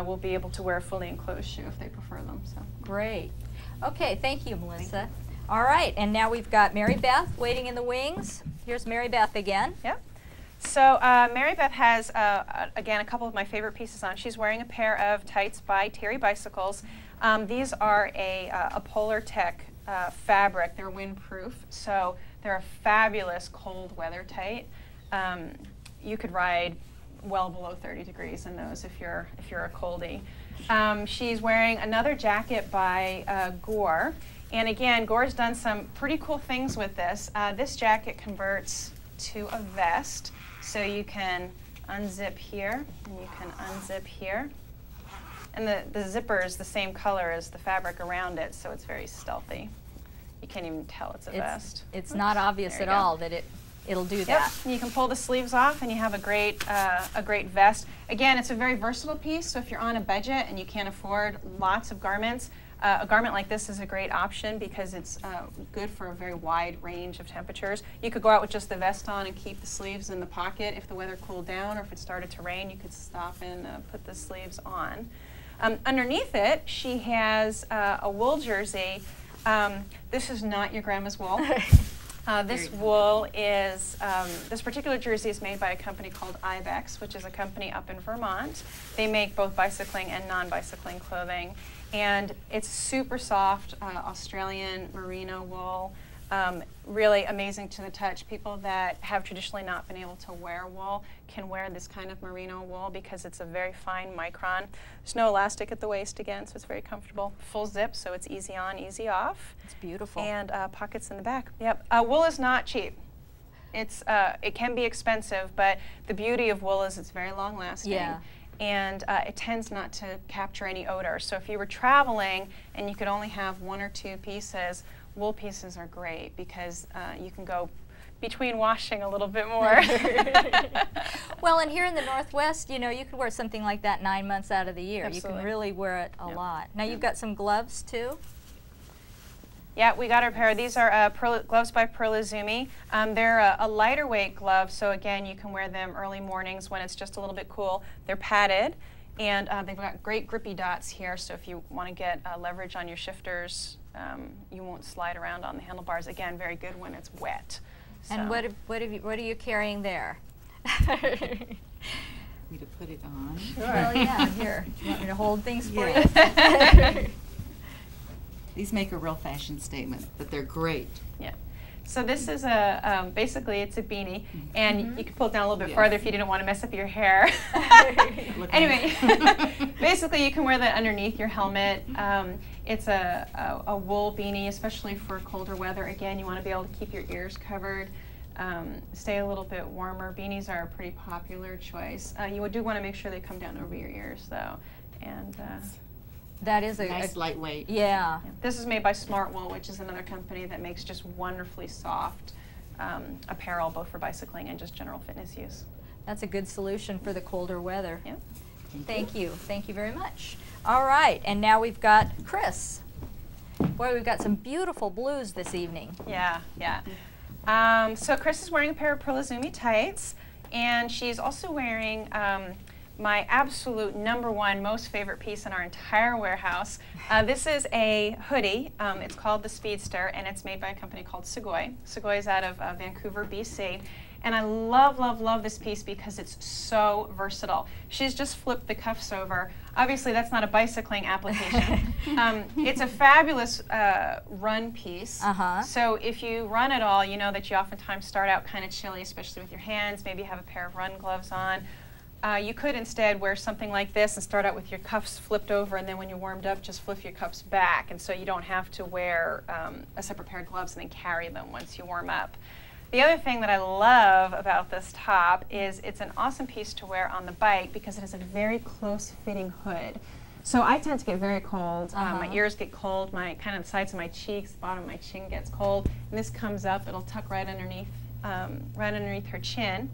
will be able to wear a fully enclosed shoe if they prefer them. So. Great. Okay, thank you, Melissa. All right, and now we've got Mary Beth waiting in the wings. Here's Mary Beth again. Yep. So Mary Beth has, again, a couple of my favorite pieces on. She's wearing a pair of tights by Terry Bicycles. These are a Polar Tech fabric. They're windproof, so they're a fabulous cold weather tight. You could ride well below 30 degrees in those if you're a coldie. She's wearing another jacket by Gore. And again, Gore's done some pretty cool things with this. This jacket converts to a vest, so you can unzip here, and you can unzip here. And the zipper is the same color as the fabric around it, so it's very stealthy. You can't even tell it's a vest. It's not obvious at all that it'll do that. You can pull the sleeves off, and you have a great vest. Again, it's a very versatile piece, so if you're on a budget and you can't afford lots of garments, a garment like this is a great option because it's good for a very wide range of temperatures. You could go out with just the vest on and keep the sleeves in the pocket. If the weather cooled down or if it started to rain, you could stop and put the sleeves on. Underneath it, she has a wool jersey. This is not your grandma's wool. This wool is, this particular jersey is made by a company called Ibex, which is a company up in Vermont. They make both bicycling and non-bicycling clothing. And it's super soft, Australian merino wool, really amazing to the touch. People that have traditionally not been able to wear wool can wear this kind of merino wool because it's a very fine micron. There's no elastic at the waist again, so it's very comfortable. Full zip, so it's easy on, easy off. It's beautiful. And pockets in the back. Yep. Wool is not cheap. It can be expensive, but the beauty of wool is it's very long lasting. Yeah. And it tends not to capture any odor. So if you were traveling and you could only have 1 or 2 pieces, wool pieces are great because you can go between washing a little bit more. Well, and here in the Northwest, you know, you could wear something like that 9 months out of the year. Absolutely. You can really wear it a lot. Now you've got some gloves too? Yeah, we got our pair. These are gloves by Perlizumi. They're a lighter weight glove, so again, you can wear them early mornings when it's just a little bit cool. They're padded, and they've got great grippy dots here, so if you want to get leverage on your shifters, you won't slide around on the handlebars. Again, very good when it's wet. And So. what are you carrying there? Me to put it on. Well, yeah, here. Do you want me to hold things for you? These make a real fashion statement, but they're great. Yeah. So this is basically it's a beanie, and you can pull it down a little bit Yes. farther if you didn't want to mess up your hair. Anyway, basically you can wear that underneath your helmet. It's a wool beanie, especially for colder weather. Again, you want to be able to keep your ears covered, stay a little bit warmer. Beanies are a pretty popular choice. You do want to make sure they come down over your ears, though. And That is a Nice, lightweight. yeah. this is made by Smart Wool, which is another company that makes just wonderfully soft apparel, both for bicycling and just general fitness use. That's a good solution for the colder weather. Yeah. Thank you. Thank you very much. All right, and now we've got Chris. Boy, we've got some beautiful blues this evening. Yeah, yeah. So Chris is wearing a pair of Perlizumi tights, and she's also wearing my absolute #1 most favorite piece in our entire warehouse. This is a hoodie. It's called the Speedster, and it's made by a company called Segoy. Segoy is out of Vancouver, BC. And I love, love, love this piece because it's so versatile. She's just flipped the cuffs over. Obviously, that's not a bicycling application. It's a fabulous run piece. So if you run at all, you know that you oftentimes start out kind of chilly, especially with your hands. Maybe you have a pair of run gloves on. You could instead wear something like this and start out with your cuffs flipped over, and then when you're warmed up, just flip your cuffs back. And so you don't have to wear a separate pair of gloves and then carry them once you warm up. The other thing that I love about this top is it's an awesome piece to wear on the bike because it has a very close-fitting hood. So I tend to get very cold. My ears get cold. My kind of the sides of my cheeks, the bottom of my chin gets cold. And this comes up. It'll tuck right underneath her chin.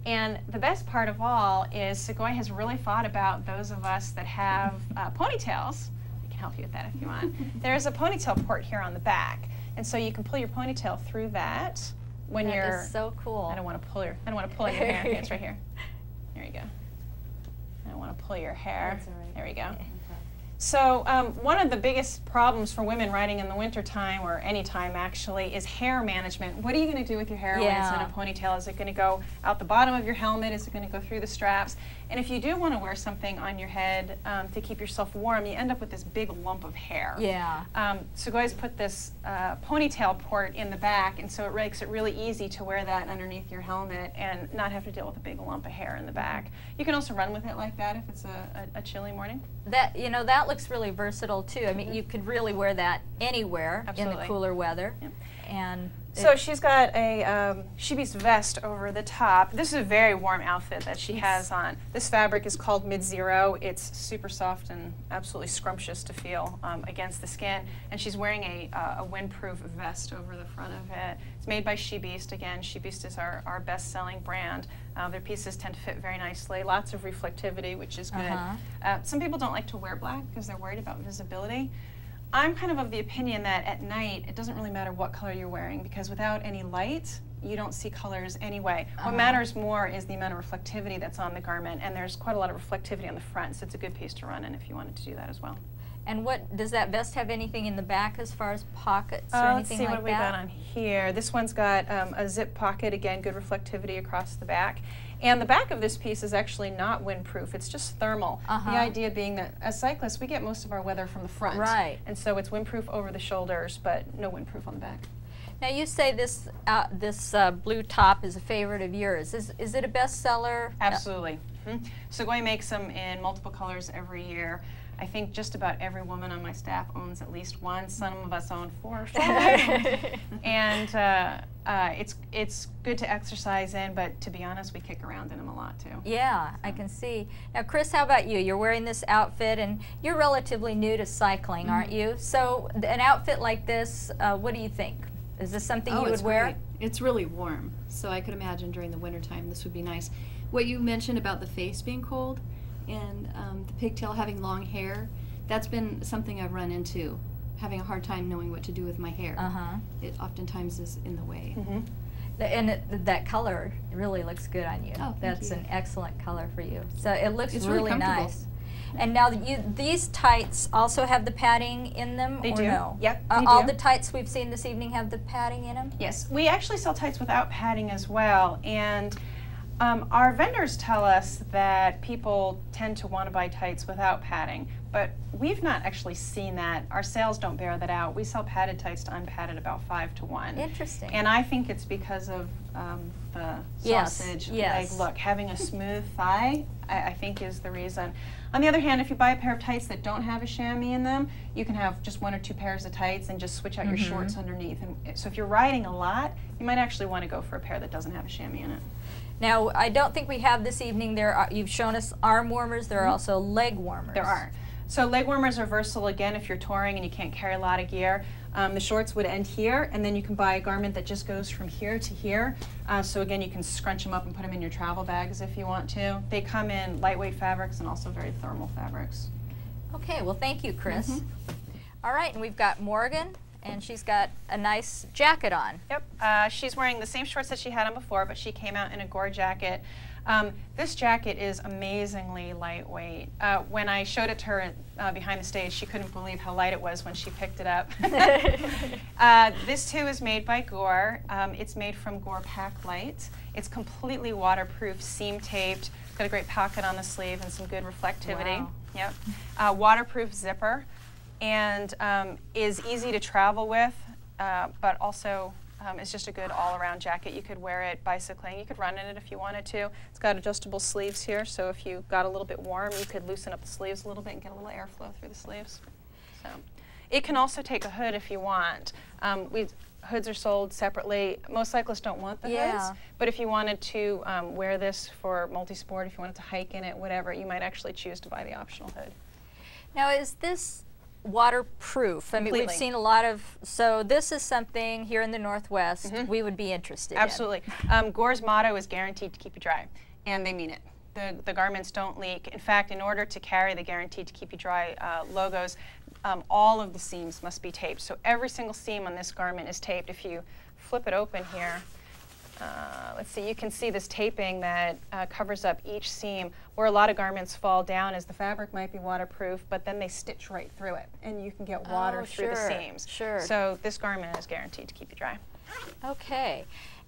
And the best part of all is Segoy has really thought about those of us that have ponytails. I can help you with that if you want. There's a ponytail port here on the back, and so you can pull your ponytail through that when That you're. is so cool. I don't want to pull your. I don't want to pull your hair. Okay, it's right here. There you go. I don't want to pull your hair. That's all right. There we go. So one of the biggest problems for women riding in the wintertime, or any time actually, is hair management. What are you going to do with your hair when it's in a ponytail? Is it going to go out the bottom of your helmet? Is it going to go through the straps? And if you do want to wear something on your head to keep yourself warm, you end up with this big lump of hair. Yeah. Segoy's put this ponytail port in the back, and so it makes it really easy to wear that underneath your helmet and not have to deal with a big lump of hair in the back. You can also run with it like that if it's a chilly morning. That, you know, that looks really versatile too. I mean, you could really wear that anywhere in the cooler weather. Yep. And so she's got a she-beast vest over the top. This is a very warm outfit that she has on. This fabric is called Mid-Zero. It's super soft and absolutely scrumptious to feel against the skin. And she's wearing a windproof vest over the front of it. It's made by She-Beast. Again, She-Beast is our best-selling brand. Their pieces tend to fit very nicely. Lots of reflectivity, which is good. Some people don't like to wear black because they're worried about visibility. I'm kind of the opinion that at night it doesn't really matter what color you're wearing, because without any light you don't see colors anyway. What matters more is the amount of reflectivity that's on the garment, and there's quite a lot of reflectivity on the front, so it's a good piece to run in if you wanted to do that as well. And what does that vest have anything in the back as far as pockets or Let's anything see like what we got on here. This one's got a zip pocket, again, good reflectivity across the back. And the back of this piece is actually not windproof, it's just thermal. The idea being that as cyclists, we get most of our weather from the front. Right. And so it's windproof over the shoulders, but no windproof on the back. Now you say this blue top is a favorite of yours. Is it a bestseller? Absolutely. Segoy makes them in multiple colors every year. I think just about every woman on my staff owns at least one. Some of us own 4 or 5. And It's good to exercise in, but to be honest, we kick around in them a lot too. Yeah, I can see. Now, Chris, how about you? You're wearing this outfit, and you're relatively new to cycling, aren't you? So, an outfit like this, what do you think? Is this something you would wear? Great. It's really warm, so I could imagine during the wintertime this would be nice. What you mentioned about the face being cold and the pigtail having long hair, that's been something I've run into, having a hard time knowing what to do with my hair. It oftentimes is in the way. And that color really looks good on you. Oh, That's you. an excellent color for you. So it looks It's really really comfortable. nice. And now these tights also have the padding in them, They or do. no? Yep, they All do. the tights we've seen this evening have the padding in them? Yes, we actually sell tights without padding as well, and our vendors tell us that people tend to want to buy tights without padding, but we've not actually seen that. Our sales don't bear that out. We sell padded tights to unpadded about 5 to 1. Interesting. And I think it's because of the Yes, sausage yes. leg look. Having a smooth thigh, I think, is the reason. On the other hand, if you buy a pair of tights that don't have a chamois in them, you can have just 1 or 2 pairs of tights and just switch out your shorts underneath. And so if you're riding a lot, you might actually want to go for a pair that doesn't have a chamois in it. Now, I don't think we have this evening, you've shown us arm warmers, there are also leg warmers. There are. So leg warmers are versatile again if you're touring and you can't carry a lot of gear. The shorts would end here, and then you can buy a garment that just goes from here to here. So again, you can scrunch them up and put them in your travel bags if you want to. They come in lightweight fabrics and also very thermal fabrics. Okay, well, thank you, Chris. All right, and we've got Morgan, and she's got a nice jacket on. Yep, she's wearing the same shorts that she had on before, but she came out in a Gore jacket. This jacket is amazingly lightweight. When I showed it to her behind the stage, she couldn't believe how light it was when she picked it up. This too is made by Gore. It's made from Gore Pack Light. It's completely waterproof, seam taped, got a great pocket on the sleeve and some good reflectivity. Wow. Yep. Waterproof zipper, and is easy to travel with, but also it's just a good all-around jacket. You could wear it bicycling. You could run in it if you wanted to. It's got adjustable sleeves here, so if you got a little bit warm, you could loosen up the sleeves a little bit and get a little airflow through the sleeves. So, it can also take a hood if you want. Hoods are sold separately. Most cyclists don't want the hoods, but if you wanted to wear this for multi-sport, if you wanted to hike in it, whatever, you might actually choose to buy the optional hood. Now, is this waterproof? I mean, we've Completely. seen a lot of, so this is something here in the Northwest we would be interested Absolutely. Gore's motto is guaranteed to keep you dry, and they mean it. The garments don't leak. In fact, in order to carry the guaranteed to keep you dry logos, all of the seams must be taped. So every single seam on this garment is taped. If you flip it open here, let's see, you can see this taping that covers up each seam, where a lot of garments fall down as the fabric might be waterproof, but then they stitch right through it, and you can get water through the seams. So this garment is guaranteed to keep you dry. Okay.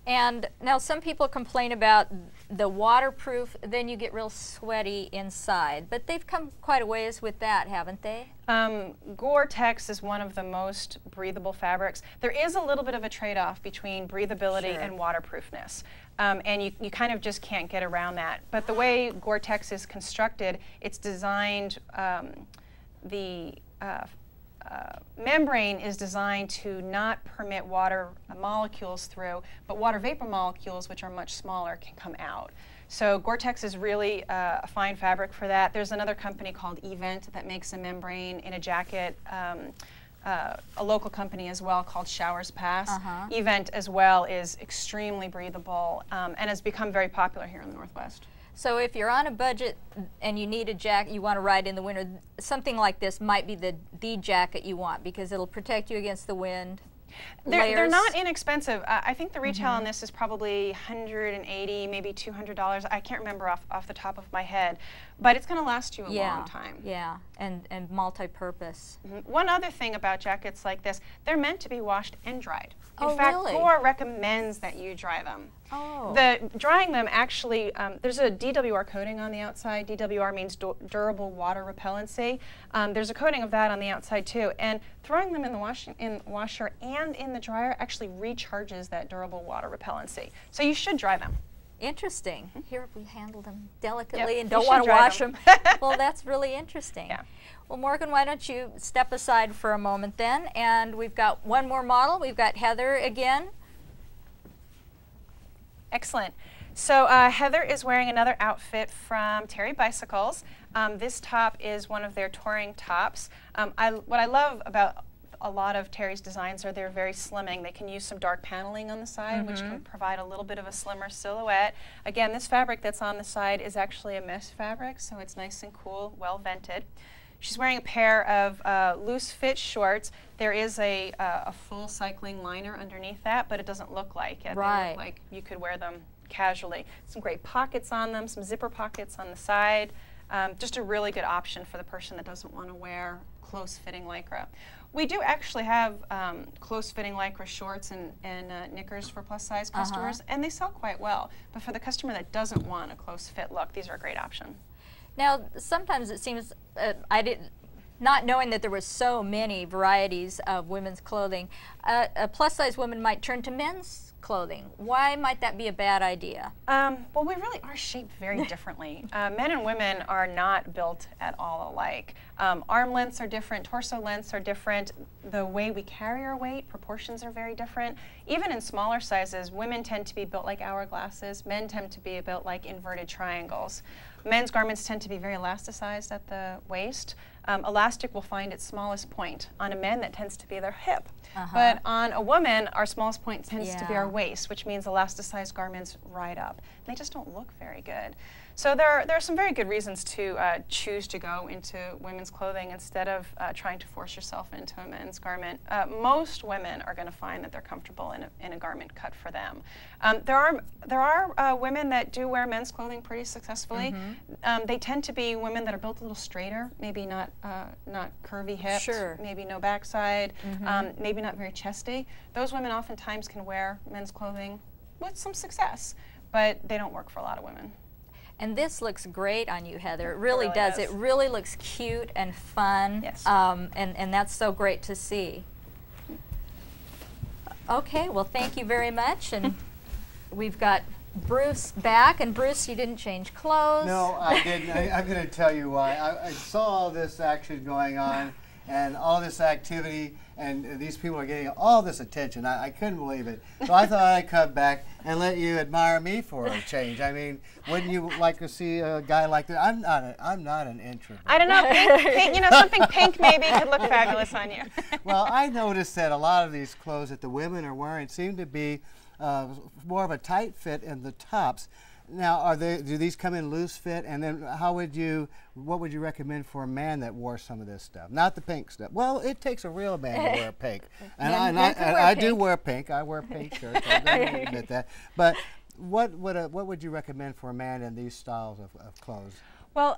And now some people complain about the waterproof, then you get real sweaty inside, but they've come quite a ways with that, haven't they? Gore-Tex is one of the most breathable fabrics. There is a little bit of a trade-off between breathability and waterproofness, and you kind of just can't get around that. But the way Gore-Tex is constructed, it's designed, the membrane is designed to not permit water molecules through, but water vapor molecules, which are much smaller, can come out. So Gore-Tex is really a fine fabric for that. There's another company called Event that makes a membrane in a jacket, a local company as well called Showers Pass. Event as well is extremely breathable and has become very popular here in the Northwest. So if you're on a budget and you need a jacket, you want to ride in the winter, something like this might be the jacket you want because it'll protect you against the wind. They're not inexpensive. I think the retail on this is probably $180, maybe $200. I can't remember off the top of my head, but it's going to last you a long time. Yeah, and multi-purpose. One other thing about jackets like this, they're meant to be washed and dried. Oh, In fact, really? Gore recommends that you dry them. Oh. Drying them actually, there's a DWR coating on the outside. DWR means durable water repellency. There's a coating of that on the outside too, and throwing them in the washer and in the dryer actually recharges that durable water repellency. So you should dry them. Interesting. Here we handle them delicately and you don't should want to dry wash them. them. Well, that's really interesting. Yeah. Well, Morgan, why don't you step aside for a moment then? And we've got one more model. We've got Heather again. Excellent. So Heather is wearing another outfit from Terry Bicycles. This top is one of their touring tops. What I love about a lot of Terry's designs are they're very slimming. They can use some dark paneling on the side, which can provide a little bit of a slimmer silhouette. Again, this fabric that's on the side is actually a mesh fabric, so it's nice and cool, well vented. She's wearing a pair of loose fit shorts. There is a full cycling liner underneath that, but it doesn't look like it. Right. They look like you could wear them casually. Some great pockets on them, some zipper pockets on the side. Just a really good option for the person that doesn't want to wear close-fitting Lycra. We do actually have close-fitting Lycra shorts and knickers for plus-size customers, and they sell quite well. But for the customer that doesn't want a close-fit look, these are a great option. Now, sometimes it seems, not knowing that there were so many varieties of women's clothing, a plus-size woman might turn to men's clothing. Why might that be a bad idea? Well, we really are shaped very differently. Men and women are not built at all alike. Arm lengths are different, torso lengths are different. The way we carry our weight, proportions are very different. Even in smaller sizes, women tend to be built like hourglasses. Men tend to be built like inverted triangles. Men's garments tend to be very elasticized at the waist. Elastic will find its smallest point. On a man, that tends to be their hip. But on a woman, our smallest point tends to be our waist, which means elasticized garments ride up. They just don't look very good. So there are some very good reasons to choose to go into women's clothing instead of trying to force yourself into a men's garment. Most women are going to find that they're comfortable in a garment cut for them. There are women that do wear men's clothing pretty successfully. They tend to be women that are built a little straighter, maybe not curvy hips, maybe no backside, maybe not very chesty. Those women oftentimes can wear men's clothing with some success, but they don't work for a lot of women. And this looks great on you, Heather. It really does. It really looks cute and fun. Yes. And that's so great to see. Okay, well, thank you very much. And we've got Bruce back. And Bruce, you didn't change clothes. No, I didn't. I'm going to tell you why. I saw all this action going on and all this activity, and these people are getting all this attention. I couldn't believe it. So I thought I'd come back and let you admire me for a change. I mean, wouldn't you like to see a guy like that? I'm not an introvert. I don't know. Pink, you know, something pink maybe could look fabulous on you. Well, I noticed that a lot of these clothes that the women are wearing seem to be more of a tight fit in the tops. Now, do these come in loose fit? And then what would you recommend for a man that wore some of this stuff? Not the pink stuff. Well, it takes a real man to wear pink. And I do wear pink. I wear pink shirts. I don't admit that. But what would you recommend for a man in these styles of clothes? Well,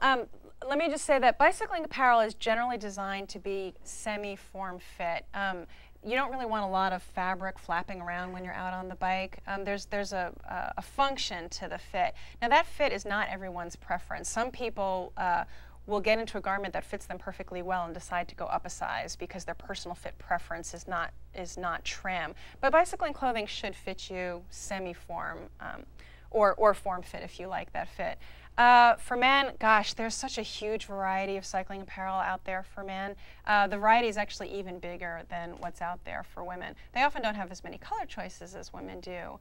let me just say that bicycling apparel is generally designed to be semi-form fit. You don't really want a lot of fabric flapping around when you're out on the bike. There's a function to the fit. Now that fit is not everyone's preference. Some people will get into a garment that fits them perfectly well and decide to go up a size because their personal fit preference is not trim. But bicycling clothing should fit you semi-form or form fit if you like that fit. For men, gosh, there's such a huge variety of cycling apparel out there for men. The variety is actually even bigger than what's out there for women. They often don't have as many color choices as women do,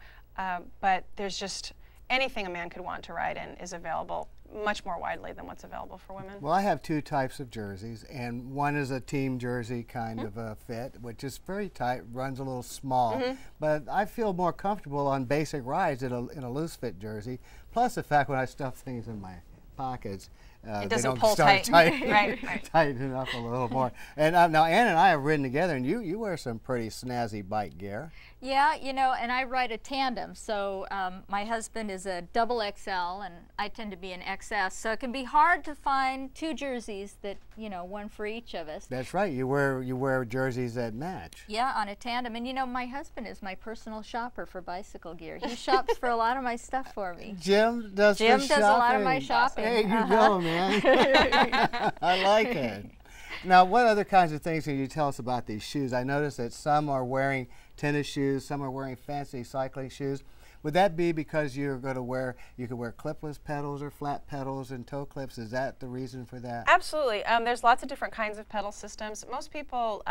but there's just anything a man could want to ride in is available much more widely than what's available for women. Well, I have two types of jerseys, and one is a team jersey kind of a fit, which is very tight, runs a little small, but I feel more comfortable on basic rides in a loose fit jersey, plus the fact when I stuff things in my pockets, it they doesn't don't pull start tight. Right. tighten up a little more. And now Ann and I have ridden together, and you wear some pretty snazzy bike gear. Yeah, you know, and I ride a tandem, so my husband is a double XL and I tend to be an XS, so it can be hard to find two jerseys that, you know, one for each of us. That's right, you wear jerseys that match. Yeah, on a tandem, and you know, my husband is my personal shopper for bicycle gear. He shops for a lot of my stuff for me. Jim does a lot of my shopping. There you go, man. I like it. Now, what other kinds of things can you tell us about these shoes? I noticed that some are wearing tennis shoes, some are wearing fancy cycling shoes. would that be because you're going to wear, you could wear clipless pedals or flat pedals and toe clips? Is that the reason for that? Absolutely. There's lots of different kinds of pedal systems. Most people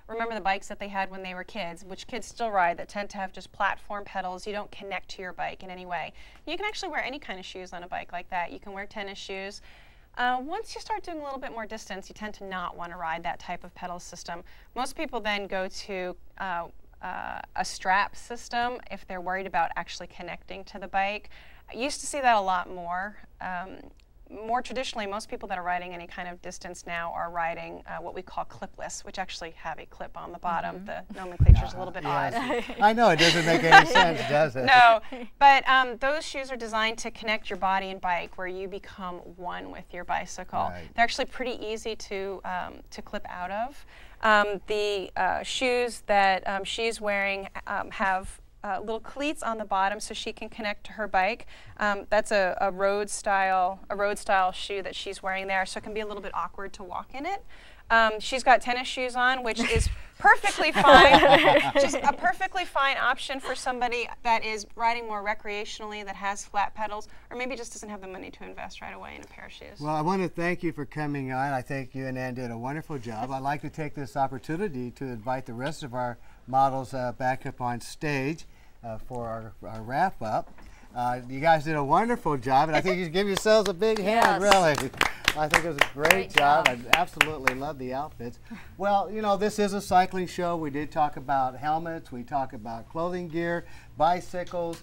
remember the bikes that they had when they were kids, which kids still ride, that tend to have just platform pedals. You don't connect to your bike in any way. You can actually wear any kind of shoes on a bike like that. You can wear tennis shoes. Once you start doing a little bit more distance, you tend to not want to ride that type of pedal system. Most people then go to a strap system if they're worried about actually connecting to the bike. I used to see that a lot more. More traditionally, most people that are riding any kind of distance now are riding what we call clipless, which actually have a clip on the bottom. The nomenclature is a little bit odd. I know, it doesn't make any sense, does it? No, but those shoes are designed to connect your body and bike, where you become one with your bicycle. Right. They're actually pretty easy to clip out of. The shoes that she's wearing have little cleats on the bottom so she can connect to her bike. That's a road style shoe that she's wearing there, so it can be a little bit awkward to walk in it. She's got tennis shoes on, which is perfectly fine. Just a perfectly fine option for somebody that is riding more recreationally, that has flat pedals, or maybe just doesn't have the money to invest right away in a pair of shoes. Well, I want to thank you for coming on. I think you and Ann did a wonderful job. I'd like to take this opportunity to invite the rest of our models back up on stage for our wrap-up. You guys did a wonderful job, and I think you should give yourselves a big hand, really. I think it was a great job. I absolutely love the outfits. Well, you know, this is a cycling show. We did talk about helmets. We talk about clothing gear, bicycles,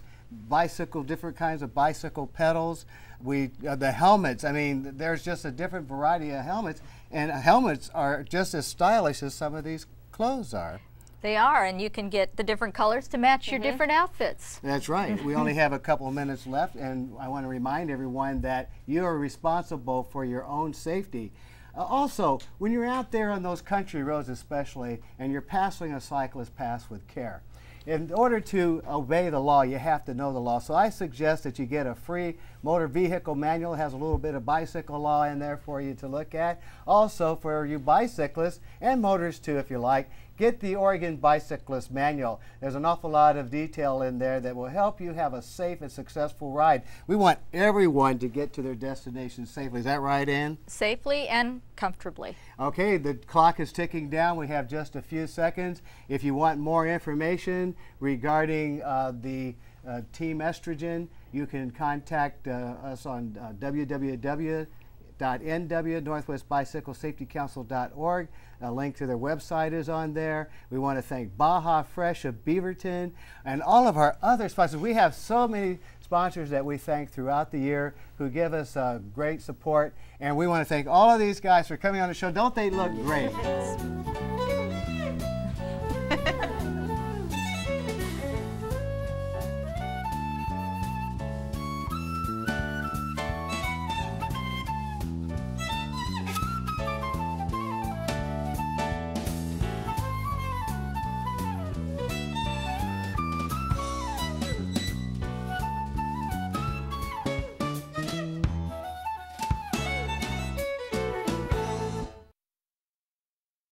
different kinds of bicycle pedals. The helmets, I mean, there's just a different variety of helmets, and helmets are just as stylish as some of these clothes are. They are, and you can get the different colors to match your different outfits. That's right. We only have a couple of minutes left, and I want to remind everyone that you are responsible for your own safety. Also, when you're out there on those country roads especially, and you're passing a cyclist, pass with care. In order to obey the law, you have to know the law. So I suggest that you get a free motor vehicle manual. It has a little bit of bicycle law in there for you to look at. Also, for you bicyclists and motors too, if you like, get the Oregon Bicyclist Manual. There's an awful lot of detail in there that will help you have a safe and successful ride. We want everyone to get to their destination safely. Is that right, Ann? Safely and comfortably. Okay, the clock is ticking down. We have just a few seconds. If you want more information regarding the Team Estrogen, you can contact us on www.nwnorthwestbicyclesafetycouncil.org. A link to their website is on there. We want to thank Baja Fresh of Beaverton and all of our other sponsors. We have so many sponsors that we thank throughout the year who give us great support. And we want to thank all of these guys for coming on the show. Don't they look great?